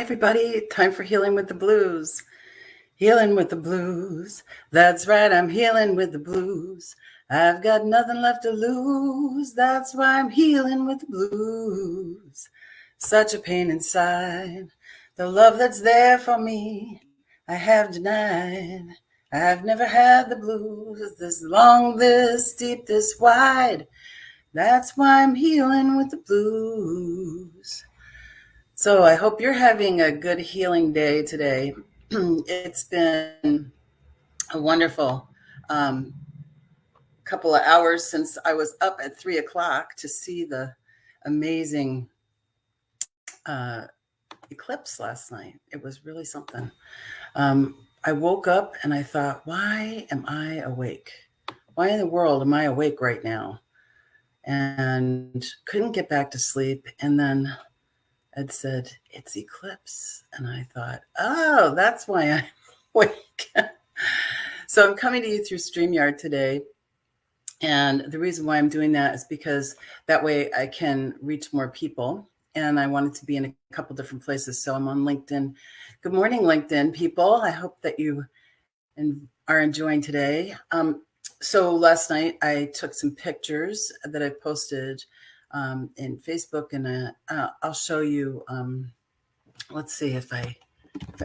everybody. Time for Healing with the Blues. Healing with the blues. That's right, I'm healing with the blues. I've got nothing left to lose. That's why I'm healing with the blues. Such a pain inside. The love that's there for me, I have denied. I've never had the blues this long, this deep, this wide. That's why I'm healing with the blues. So I hope you're having a good healing day today. It's been a wonderful couple of hours since I was up at 3:00 to see the amazing eclipse last night. It was really something. I woke up and I thought, why am I awake? Why in the world am I awake right now? And couldn't get back to sleep. And then it said, it's eclipse. And I thought, oh, that's why I'm awake. So I'm coming to you through StreamYard today. And the reason why I'm doing that is because that way I can reach more people. And I wanted to be in a couple different places. So I'm on LinkedIn. Good morning, LinkedIn people. I hope that you are enjoying today. So last night I took some pictures that I posted in Facebook, and I'll show you. Let's see if I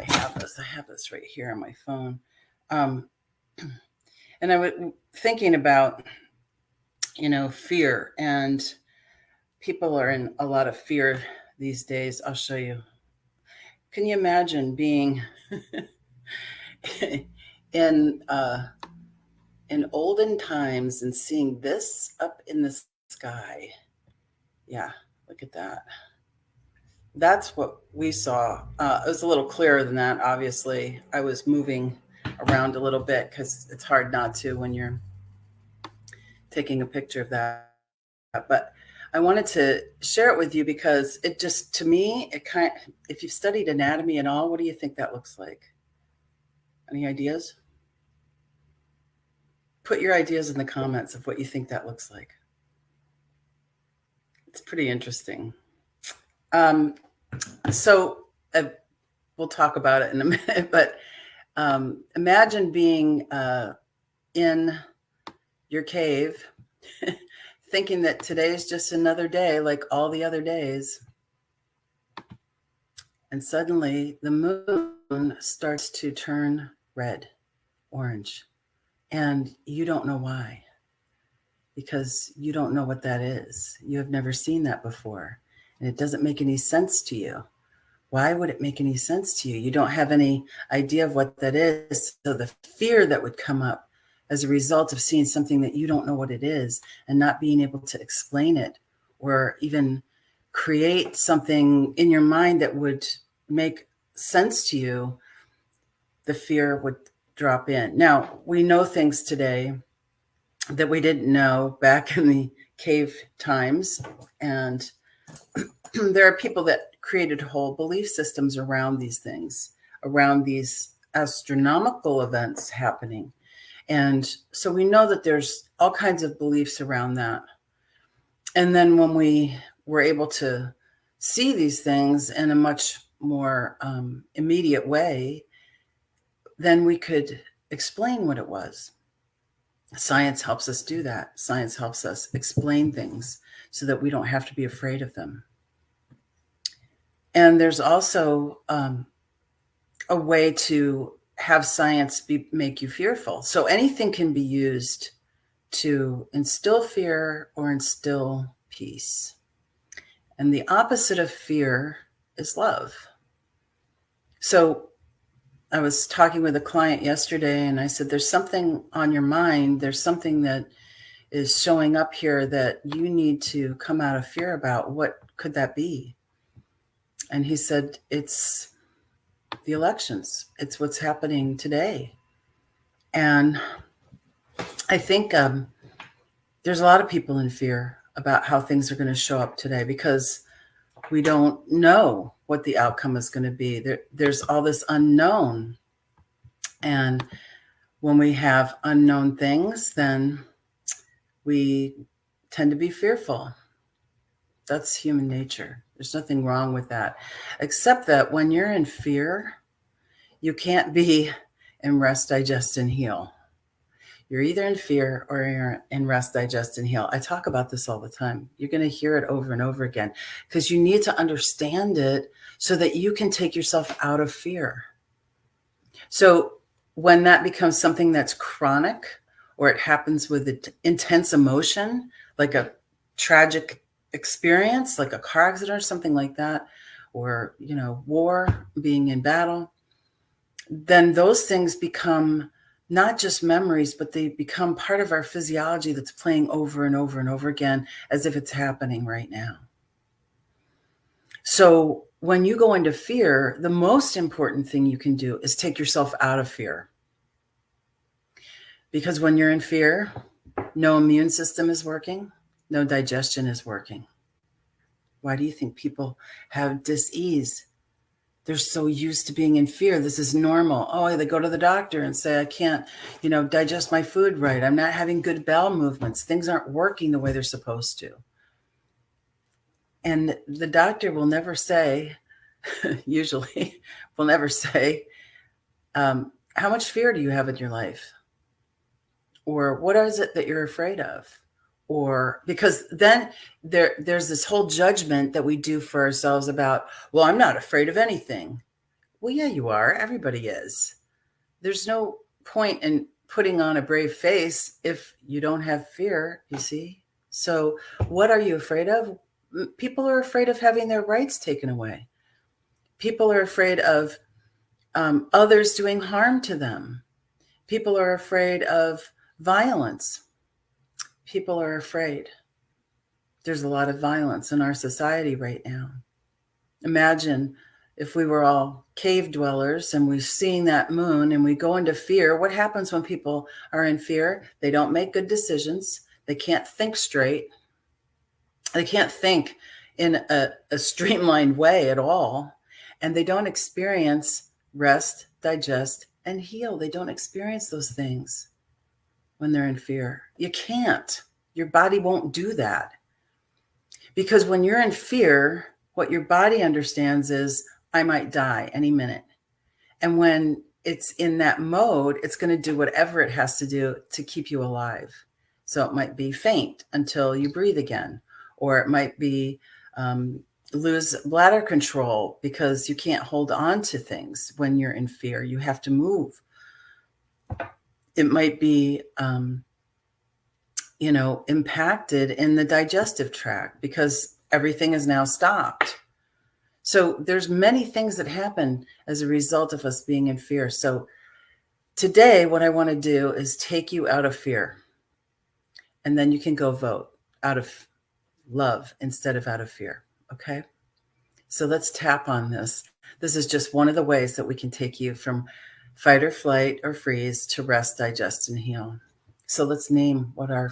have this. I have this right here on my phone. And I was thinking about, fear, and people are in a lot of fear these days. I'll show you. Can you imagine being in olden times and seeing this up in the sky? Yeah, look at that. That's what we saw. It was a little clearer than that, obviously. I was moving around a little bit because it's hard not to when you're taking a picture of that. But I wanted to share it with you because it just, to me, if you've studied anatomy at all, what do you think that looks like? Any ideas? Put your ideas in the comments of what you think that looks like. It's pretty interesting. So we'll talk about it in a minute, but imagine being in your cave thinking that today is just another day like all the other days. And suddenly the moon starts to turn red, orange, and you don't know why, because you don't know what that is. You have never seen that before. And it doesn't make any sense to you. Why would it make any sense to you? You don't have any idea of what that is. So the fear that would come up as a result of seeing something that you don't know what it is and not being able to explain it or even create something in your mind that would make sense to you, the fear would drop in. Now, we know things today that we didn't know back in the cave times, and there are people that created whole belief systems around these things, around these astronomical events happening. And so we know that there's all kinds of beliefs around that. And then when we were able to see these things in a much more immediate way, then we could explain what it was. Science helps us do that. Science helps us explain things so that we don't have to be afraid of them. And there's also a way to have science make you fearful. So anything can be used to instill fear or instill peace. And the opposite of fear is love. So I was talking with a client yesterday, and I said, there's something on your mind. There's something that is showing up here that you need to come out of fear about. What could that be? And he said, it's the elections. It's what's happening today. And I think there's a lot of people in fear about how things are going to show up today because we don't know what the outcome is going to be. There's all this unknown. And when we have unknown things, then we tend to be fearful. That's human nature. There's nothing wrong with that, except that when you're in fear, you can't be in rest, digest, and heal. You're either in fear or you're in rest, digest, and heal. I talk about this all the time. You're going to hear it over and over again because you need to understand it so that you can take yourself out of fear. So when that becomes something that's chronic, or it happens with intense emotion, like a tragic experience, like a car accident or something like that, or, war, being in battle, then those things become not just memories, but they become part of our physiology that's playing over and over and over again as if it's happening right now. So when you go into fear, the most important thing you can do is take yourself out of fear. Because when you're in fear, no immune system is working, no digestion is working. Why do you think people have dis-ease? They're so used to being in fear. This is normal. Oh, they go to the doctor and say, I can't, digest my food right. I'm not having good bowel movements. Things aren't working the way they're supposed to. And the doctor will never say, usually will never say, how much fear do you have in your life? Or what is it that you're afraid of? Or because then there's this whole judgment that we do for ourselves about, well, I'm not afraid of anything. Well, yeah, you are. Everybody is. There's no point in putting on a brave face if you don't have fear, you see? So what are you afraid of? People are afraid of having their rights taken away. People are afraid of others doing harm to them. People are afraid of violence. People are afraid. There's a lot of violence in our society right now. Imagine if we were all cave dwellers and we're seeing that moon and we go into fear. What happens when people are in fear? They don't make good decisions. They can't think straight. They can't think in a streamlined way at all. And they don't experience rest, digest, and heal. They don't experience those things when they're in fear. You can't. Your body won't do that. Because when you're in fear, what your body understands is, I might die any minute. And when it's in that mode, it's going to do whatever it has to do to keep you alive. So it might be faint until you breathe again, or it might be lose bladder control because you can't hold on to things when you're in fear. You have to move. It might be impacted in the digestive tract because everything is now stopped. So there's many things that happen as a result of us being in fear. So today, what I want to do is take you out of fear. And then you can go vote out of love instead of out of fear. Okay? So let's tap on this. This is just one of the ways that we can take you from fight or flight or freeze to rest, digest, and heal. So let's name what we're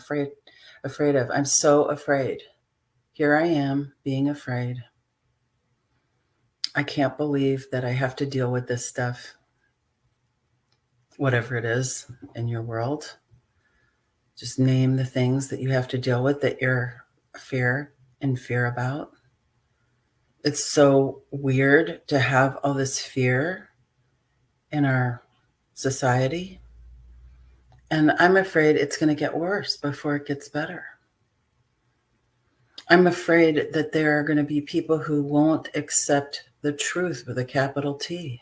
afraid of. I'm so afraid. Here I am being afraid. I can't believe that I have to deal with this stuff. Whatever it is in your world. Just name the things that you have to deal with that you're in fear about. It's so weird to have all this fear in our society. And I'm afraid it's going to get worse before it gets better. I'm afraid that there are going to be people who won't accept the truth with a capital T.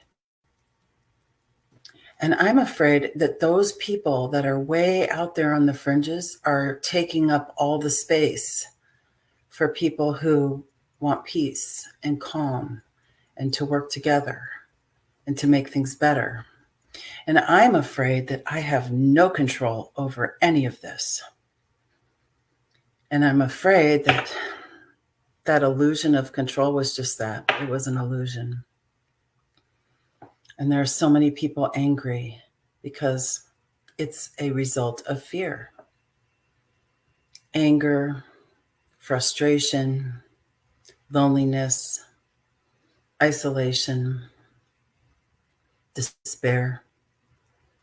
And I'm afraid that those people that are way out there on the fringes are taking up all the space for people who want peace and calm and to work together and to make things better. And I'm afraid that I have no control over any of this. And I'm afraid that that illusion of control was just that. It was an illusion. And there are so many people angry because it's a result of fear. Anger, frustration, loneliness, isolation, despair,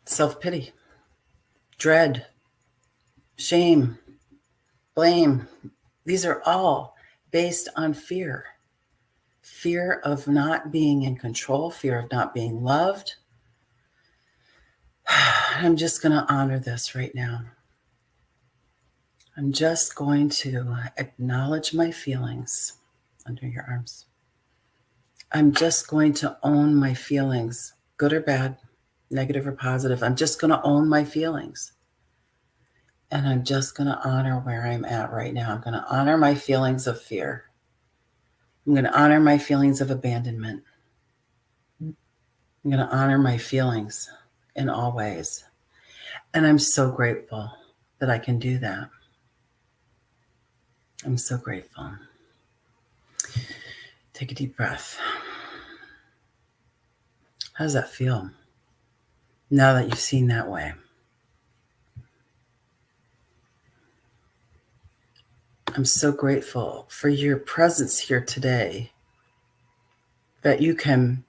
self-pity, dread, shame, blame. These are all based on fear. fear of not being in control, fear of not being loved. I'm just going to honor this right now. I'm just going to acknowledge my feelings under your arms. I'm just going to own my feelings, good or bad, negative or positive. I'm just going to own my feelings. And I'm just going to honor where I'm at right now. I'm going to honor my feelings of fear. I'm going to honor my feelings of abandonment. I'm going to honor my feelings in all ways. And I'm so grateful that I can do that. I'm so grateful. Take a deep breath. How does that feel now that you've seen that way? I'm so grateful for your presence here today, that you can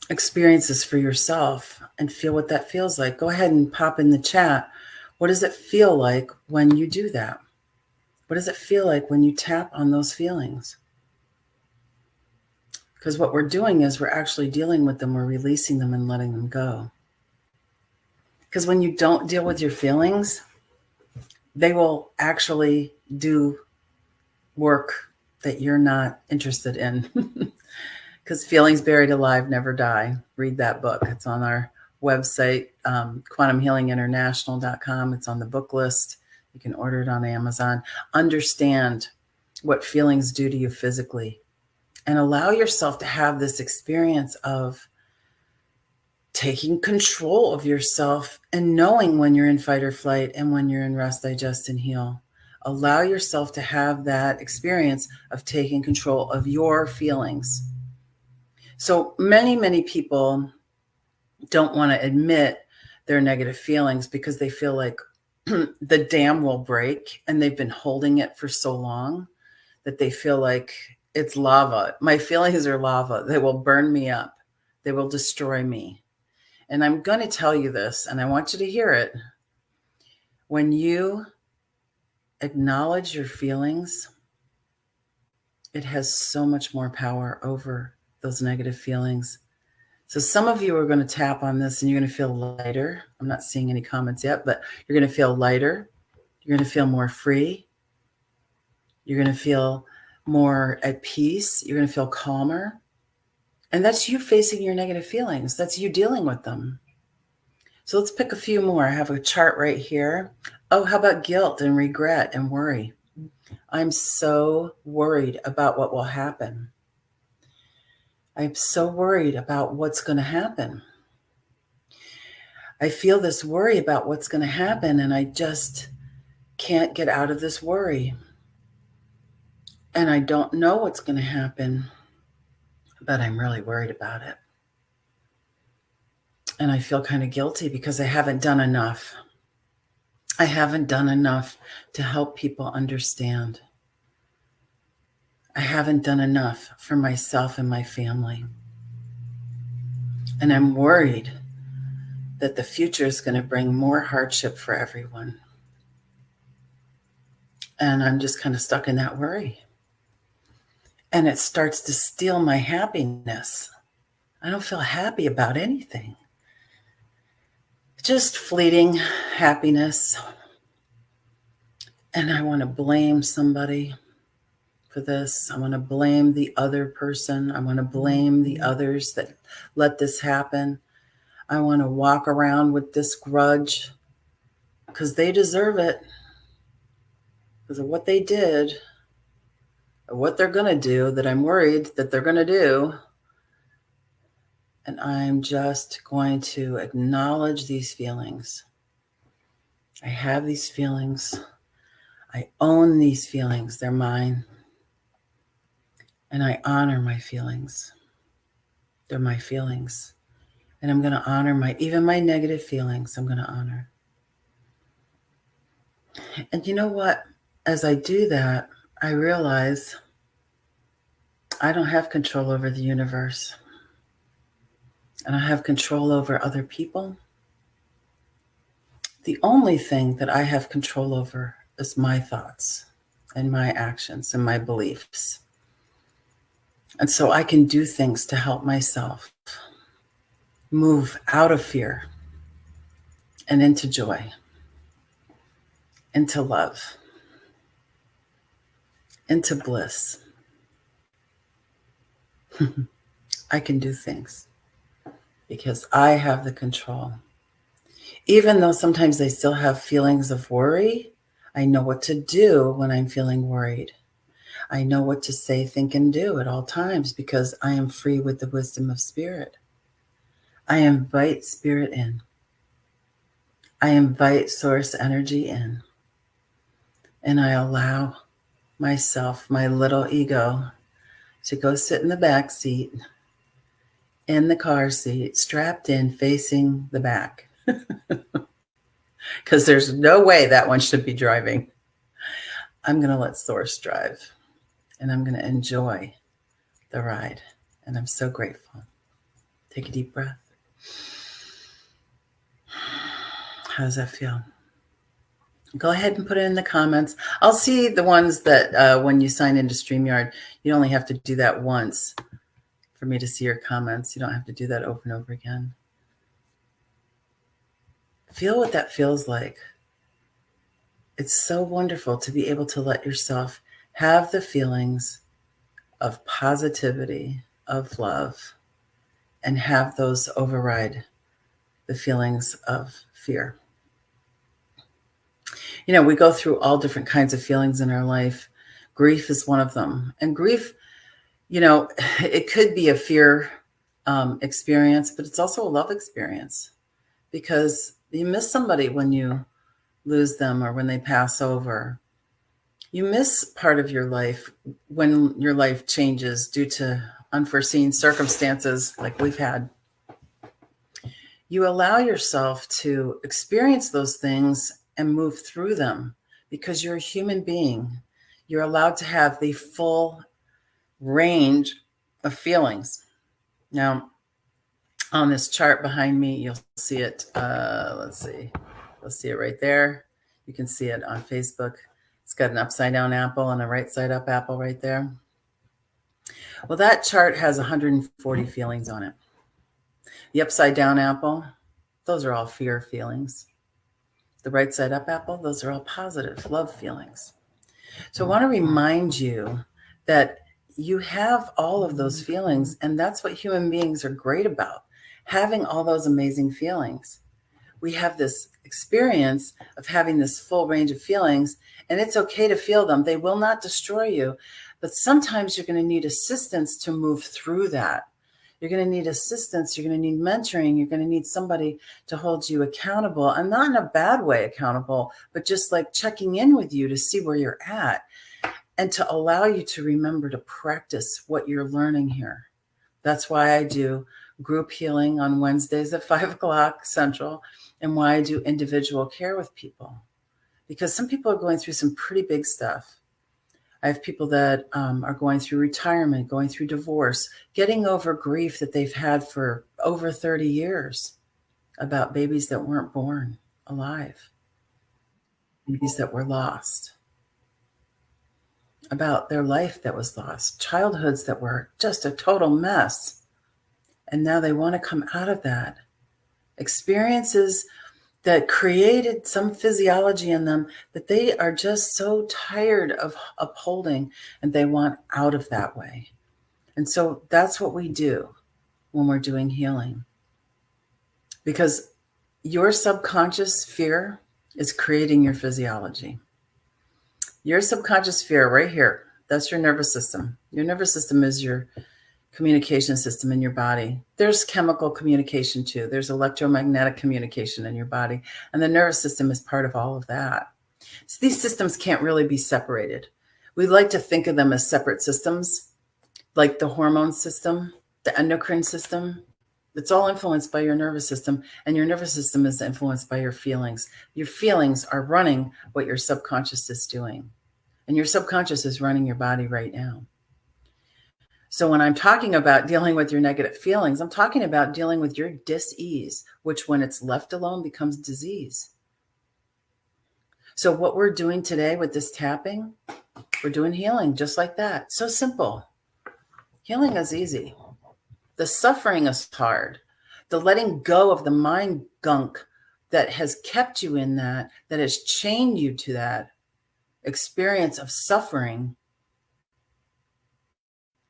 experience this for yourself and feel what that feels like. Go ahead and pop in the chat. What does it feel like when you do that? What does it feel like when you tap on those feelings? Because what we're doing is we're actually dealing with them. We're releasing them and letting them go. Because when you don't deal with your feelings, they will actually do work that you're not interested in. Because feelings buried alive never die. Read that book. It's on our website, quantumhealinginternational.com. It's on the book list. You can order it on Amazon. Understand what feelings do to you physically, and allow yourself to have this experience of taking control of yourself and knowing when you're in fight or flight and when you're in rest, digest, and heal. Allow yourself to have that experience of taking control of your feelings. So many people don't want to admit their negative feelings because they feel like the dam will break, and they've been holding it for so long that they feel like it's lava. My feelings are lava. They will burn me up. They will destroy me. And I'm going to tell you this, and I want you to hear it. When you acknowledge your feelings, it has so much more power over those negative feelings. So some of you are going to tap on this and you're going to feel lighter. I'm not seeing any comments yet, but you're going to feel lighter. You're going to feel more free. You're going to feel more at peace. You're going to feel calmer. And that's you facing your negative feelings. That's you dealing with them. So let's pick a few more. I have a chart right here. Oh, how about guilt and regret and worry? I'm so worried about what will happen. I'm so worried about what's going to happen. I feel this worry about what's going to happen, and I just can't get out of this worry. And I don't know what's going to happen, but I'm really worried about it. And I feel kind of guilty because I haven't done enough. I haven't done enough to help people understand. I haven't done enough for myself and my family. And I'm worried that the future is going to bring more hardship for everyone. And I'm just kind of stuck in that worry. And it starts to steal my happiness. I don't feel happy about anything. Just fleeting happiness. And I want to blame somebody for this. I want to blame the other person. I want to blame the others that let this happen. I want to walk around with this grudge because they deserve it, because of what they did or what they're going to do that I'm worried that they're going to do. And I'm just going to acknowledge these feelings. I have these feelings. I own these feelings. They're mine. And I honor my feelings. They're my feelings. And I'm going to honor even my negative feelings, I'm going to honor. And you know what? As I do that, I realize I don't have control over the universe. I don't have control over other people. The only thing that I have control over is my thoughts and my actions and my beliefs. And so I can do things to help myself move out of fear and into joy, into love, into bliss. I can do things because I have the control. Even though sometimes I still have feelings of worry, I know what to do when I'm feeling worried. I know what to say, think, and do at all times because I am free with the wisdom of spirit. I invite spirit in. I invite source energy in. And I allow myself, my little ego, to go sit in the back seat, in the car seat, strapped in, facing the back. Because there's no way that one should be driving. I'm going to let source drive. And I'm going to enjoy the ride. And I'm so grateful. Take a deep breath. How does that feel? Go ahead and put it in the comments. I'll see the ones that when you sign into StreamYard, you only have to do that once for me to see your comments. You don't have to do that over and over again. Feel what that feels like. It's so wonderful to be able to let yourself have the feelings of positivity, of love, and have those override the feelings of fear. You know, we go through all different kinds of feelings in our life. Grief is one of them. And grief, you know, it could be a fear experience, but it's also a love experience because you miss somebody when you lose them or when they pass over. You miss part of your life when your life changes due to unforeseen circumstances like we've had. You allow yourself to experience those things and move through them because you're a human being. You're allowed to have the full range of feelings. Now, on this chart behind me, you'll see it. Let's see. You'll see it right there. You can see it on Facebook. It's got an upside down apple and a right side up apple right there. Well, that chart has 140 feelings on it. The upside down apple, those are all fear feelings. The right side up apple, those are all positive love feelings. So I want to remind you that you have all of those feelings, and that's what human beings are great about, having all those amazing feelings. We have this experience of having this full range of feelings, and it's okay to feel them. They will not destroy you, but sometimes you're going to need assistance to move through that. You're going to need assistance. You're going to need mentoring. You're going to need somebody to hold you accountable, and not in a bad way accountable, but just like checking in with you to see where you're at and to allow you to remember to practice what you're learning here. That's why I do group healing on Wednesdays at 5:00 Central, and why I do individual care with people, because some people are going through some pretty big stuff. I have people that are going through retirement, going through divorce, getting over grief that they've had for over 30 years about babies that weren't born alive, babies that were lost, about their life that was lost, childhoods that were just a total mess. And now they want to come out of that. Experiences that created some physiology in them that they are just so tired of upholding, and they want out of that way. And so that's what we do when we're doing healing. Because your subconscious fear is creating your physiology. Your subconscious fear right here, that's your nervous system. Your nervous system is your communication system in your body. There's chemical communication too. There's electromagnetic communication in your body. And the nervous system is part of all of that. So these systems can't really be separated. We like to think of them as separate systems, like the hormone system, the endocrine system. It's all influenced by your nervous system, and your nervous system is influenced by your feelings. Your feelings are running what your subconscious is doing. And your subconscious is running your body right now. So when I'm talking about dealing with your negative feelings, I'm talking about dealing with your dis-ease, which when it's left alone becomes disease. So what we're doing today with this tapping, we're doing healing just like that. So simple. Healing is easy. The suffering is hard. The letting go of the mind gunk that has kept you in that has chained you to that experience of suffering,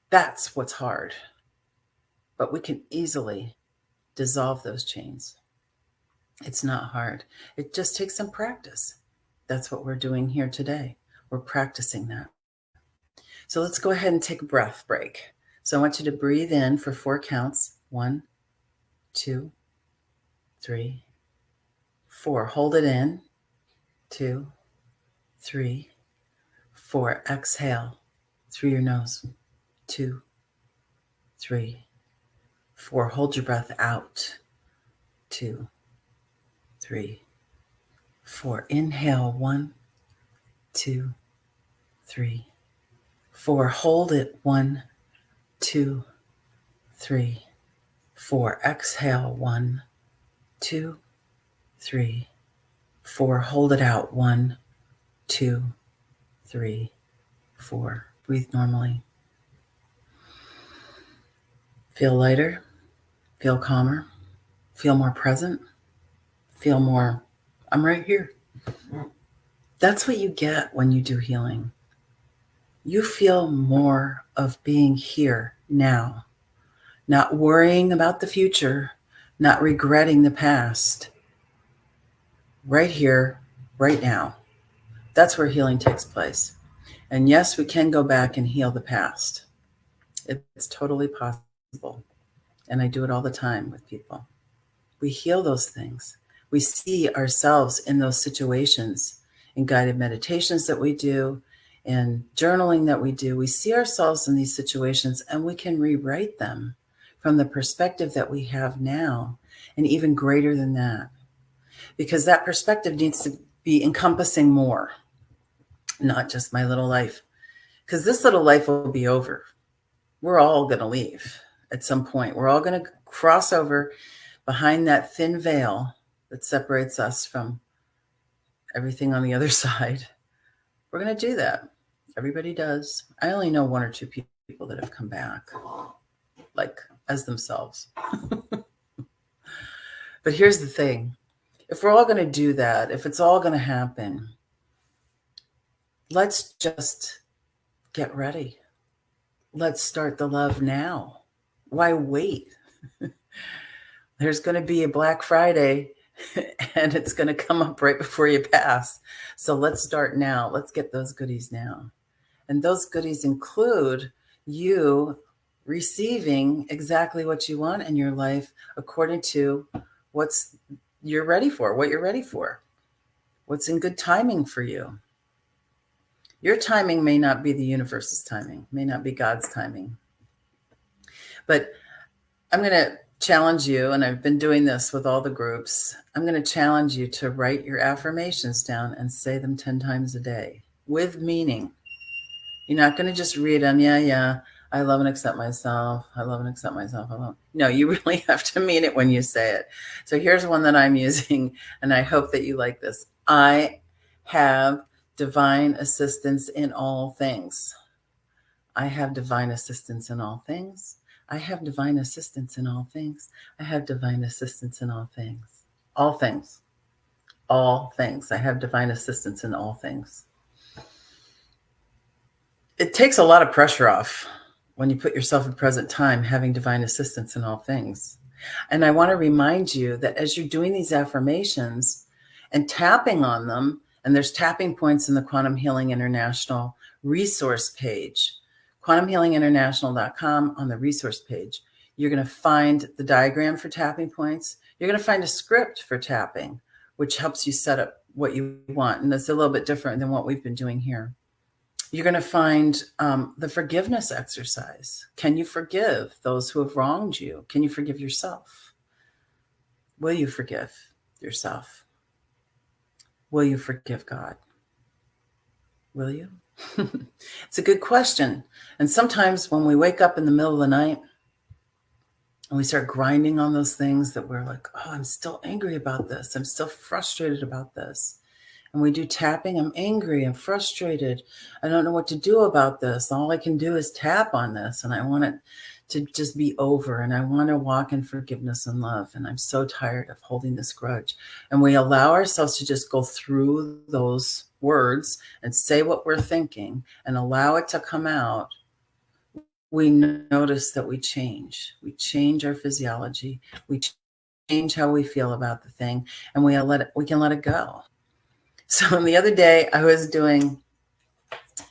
that's what's hard. But we can easily dissolve those chains. It's not hard. It just takes some practice. That's what we're doing here today. We're practicing that. So let's go ahead and take a breath break. So I want you to breathe in for 4 counts. 1, 2, 3, 4. Hold it in. 2, 3, 4. Exhale through your nose. 2, 3, 4. Hold your breath out. 2, 3, 4. Inhale. 1, 2, 3, 4. Hold it. 1, 2, 3, 4. Exhale. 1, 2, 3, 4. Hold it out. 1, 2, 3, 4. Breathe normally. Feel lighter. Feel calmer. Feel more present. Feel more, I'm right here. That's what you get when you do healing. You feel more of being here now, not worrying about the future, not regretting the past. Right here, right now. That's where healing takes place. And yes, we can go back and heal the past. It's totally possible. And I do it all the time with people. We heal those things. We see ourselves in those situations, in guided meditations that we do, in journaling that we do. We see ourselves in these situations and we can rewrite them from the perspective that we have now, and even greater than that. Because that perspective needs to be encompassing more, not just my little life. Because this little life will be over. We're all going to leave at some point. We're all going to cross over behind that thin veil that separates us from everything on the other side. We're going to do that. Everybody does. I only know 1 or 2 people that have come back, like as themselves. But here's the thing. If we're all going to do that, if it's all going to happen, let's just get ready. Let's start the love now. Why wait? There's going to be a Black Friday and it's going to come up right before you pass. So let's start now. Let's get those goodies now. And those goodies include you receiving exactly what you want in your life according to what you're ready for, what's in good timing for you. Your timing may not be the universe's timing, may not be God's timing. But I'm going to challenge you, and I've been doing this with all the groups. I'm going to challenge you to write your affirmations down and say them 10 times a day with meaning. You're not going to just read them. Yeah. I love and accept myself. I love and accept myself. No, you really have to mean it when you say it. So here's one that I'm using, and I hope that you like this. I have divine assistance in all things. I have divine assistance in all things. I have divine assistance in all things. I have divine assistance in all things. All things. All things. I have divine assistance in all things. It takes a lot of pressure off when you put yourself in present time, having divine assistance in all things. And I want to remind you that as you're doing these affirmations and tapping on them, and there's tapping points in the Quantum Healing International resource page, quantumhealinginternational.com. On the resource page, you're going to find the diagram for tapping points. You're going to find a script for tapping, which helps you set up what you want. And that's a little bit different than what we've been doing here. You're going to find the forgiveness exercise. Can you forgive those who have wronged you? Can you forgive yourself? Will you forgive yourself? Will you forgive God? Will you? It's a good question. And sometimes when we wake up in the middle of the night and we start grinding on those things that we're like, oh, I'm still angry about this. I'm still frustrated about this. and we do tapping. I'm angry, I'm frustrated, I don't know what to do about this. All I can do is tap on this, and I want it to just be over, and I want to walk in forgiveness and love, and I'm so tired of holding this grudge. And we allow ourselves to just go through those words and say what we're thinking and allow it to come out. We notice that we change our physiology, we change how we feel about the thing, and we can let it go. So the other day I was doing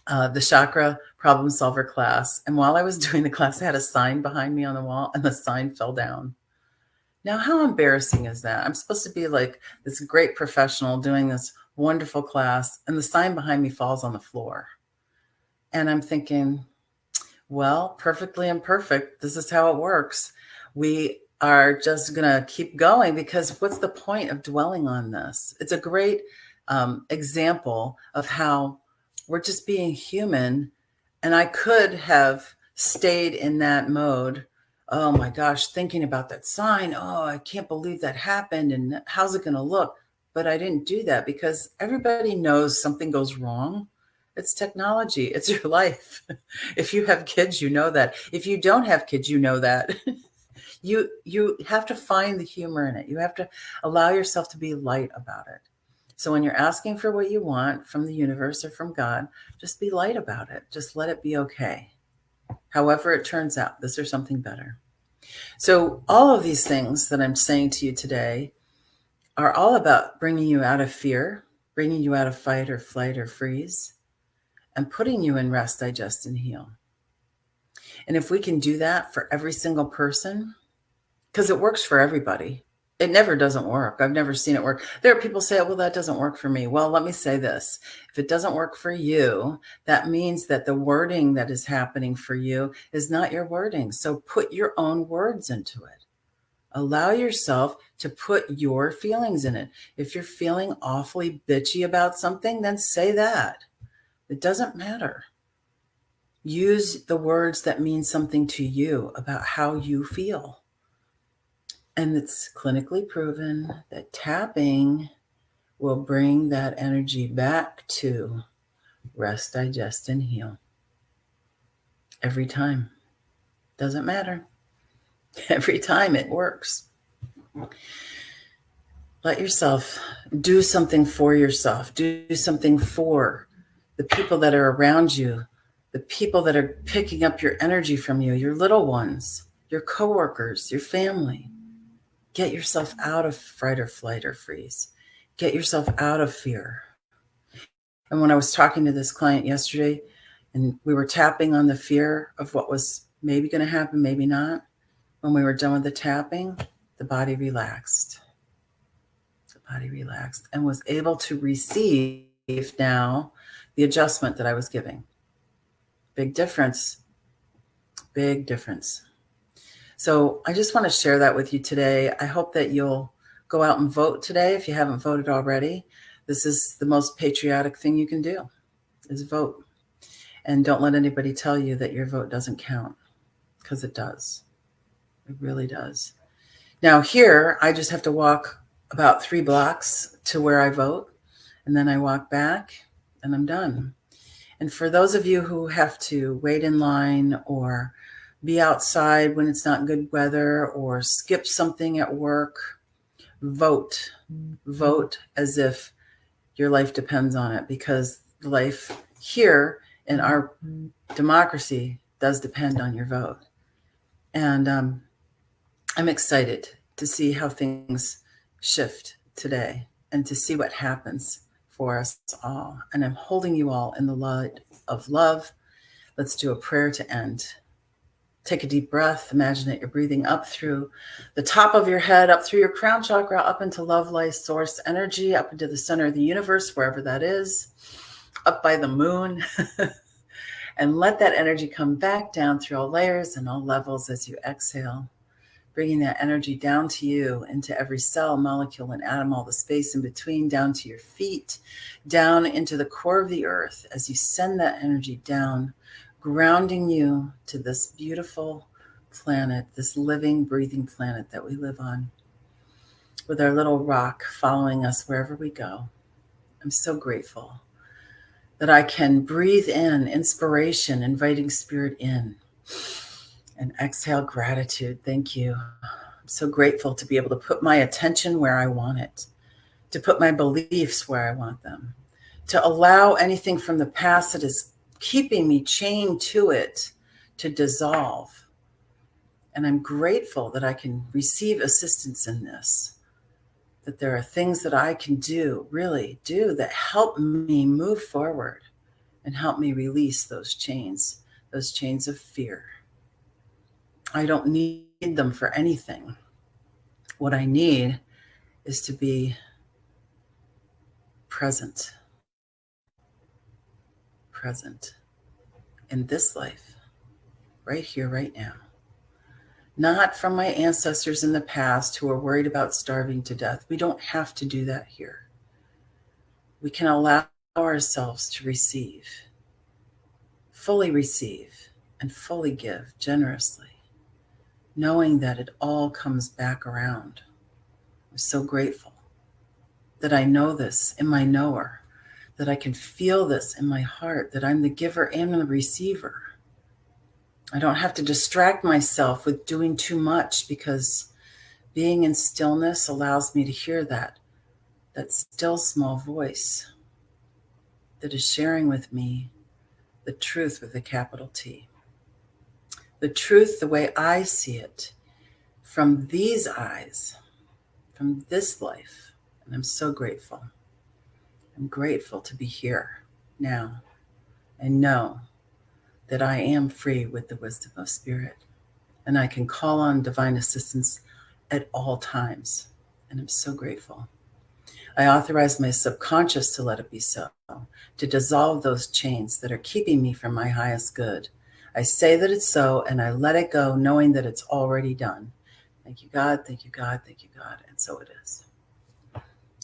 the chakra problem solver class, and while I was doing the class, I had a sign behind me on the wall, and the sign fell down. Now, how embarrassing is that? I'm supposed to be like this great professional doing this wonderful class, and the sign behind me falls on the floor. And I'm thinking, well, perfectly imperfect. This is how it works. We are just going to keep going, because what's the point of dwelling on this? It's a great example of how we're just being human. And I could have stayed in that mode. Oh my gosh, thinking about that sign. Oh, I can't believe that happened. And how's it going to look? But I didn't do that, because everybody knows something goes wrong. It's technology. It's your life. If you have kids, you know that. If you don't have kids, you know that. You have to find the humor in it. You have to allow yourself to be light about it. So when you're asking for what you want from the universe or from God, just be light about it. Just let it be okay. However it turns out, this or something better. So all of these things that I'm saying to you today are all about bringing you out of fear, bringing you out of fight or flight or freeze, and putting you in rest, digest, and heal. And if we can do that for every single person, because it works for everybody. It never doesn't work. I've never seen it work. There are people say, well, that doesn't work for me. Well, let me say this. If it doesn't work for you, that means that the wording that is happening for you is not your wording. So put your own words into it. Allow yourself to put your feelings in it. If you're feeling awfully bitchy about something, then say that. It doesn't matter. Use the words that mean something to you about how you feel. And it's clinically proven that tapping will bring that energy back to rest, digest, and heal. Every time. Doesn't matter. Every time it works. Let yourself do something for yourself. Do something for the people that are around you, the people that are picking up your energy from you, your little ones, your coworkers, your family. Get yourself out of fright or flight or freeze. Get yourself out of fear. And when I was talking to this client yesterday, and we were tapping on the fear of what was maybe going to happen, maybe not, when we were done with the tapping, the body relaxed. The body relaxed and was able to receive now the adjustment that I was giving. Big difference. Big difference. So I just want to share that with you today. I hope that you'll go out and vote today if you haven't voted already. This is the most patriotic thing you can do, is vote. And don't let anybody tell you that your vote doesn't count, because it does. It really does. Now here, I just have to walk about 3 blocks to where I vote, and then I walk back and I'm done. And for those of you who have to wait in line or be outside when it's not good weather or skip something at work, vote. Vote as if your life depends on it, because life here in our democracy does depend on your vote. And I'm excited to see how things shift today and to see what happens for us all. And I'm holding you all in the light of love. Let's do a prayer to end. Take a deep breath. Imagine that you're breathing up through the top of your head, up through your crown chakra, up into love, life, source energy, up into the center of the universe, wherever that is, up by the moon. And let that energy come back down through all layers and all levels as you exhale, bringing that energy down to you, into every cell, molecule, and atom, all the space in between, down to your feet, down into the core of the earth as you send that energy down, grounding you to this beautiful planet, this living, breathing planet that we live on, with our little rock following us wherever we go. I'm so grateful that I can breathe in inspiration, inviting spirit in, and exhale gratitude. Thank you. I'm so grateful to be able to put my attention where I want it, to put my beliefs where I want them, to allow anything from the past that is keeping me chained to it to dissolve. And I'm grateful that I can receive assistance in this, that there are things that I can do, really do, that help me move forward and help me release those chains of fear. I don't need them for anything. What I need is to be present in this life, right here, right now. Not from my ancestors in the past who are worried about starving to death. We don't have to do that here. We can allow ourselves to receive, and fully give generously, knowing that it all comes back around. I'm so grateful that I know this in my knower, that I can feel this in my heart, that I'm the giver and the receiver. I don't have to distract myself with doing too much, because being in stillness allows me to hear that still small voice that is sharing with me the truth with a capital T. The truth the way I see it from these eyes, from this life. And I'm so grateful. I'm grateful to be here now and know that I am free with the wisdom of spirit, and I can call on divine assistance at all times. And I'm so grateful. I authorize my subconscious to let it be so, to dissolve those chains that are keeping me from my highest good. I say that it's so, and I let it go, knowing that it's already done. Thank you, God. Thank you, God. Thank you, God. And so it is.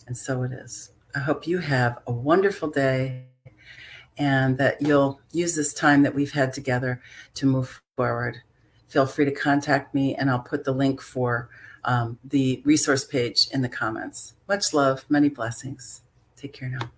And so it is. I hope you have a wonderful day, and that you'll use this time that we've had together to move forward. Feel free to contact me, and I'll put the link for the resource page in the comments. Much love, many blessings. Take care now.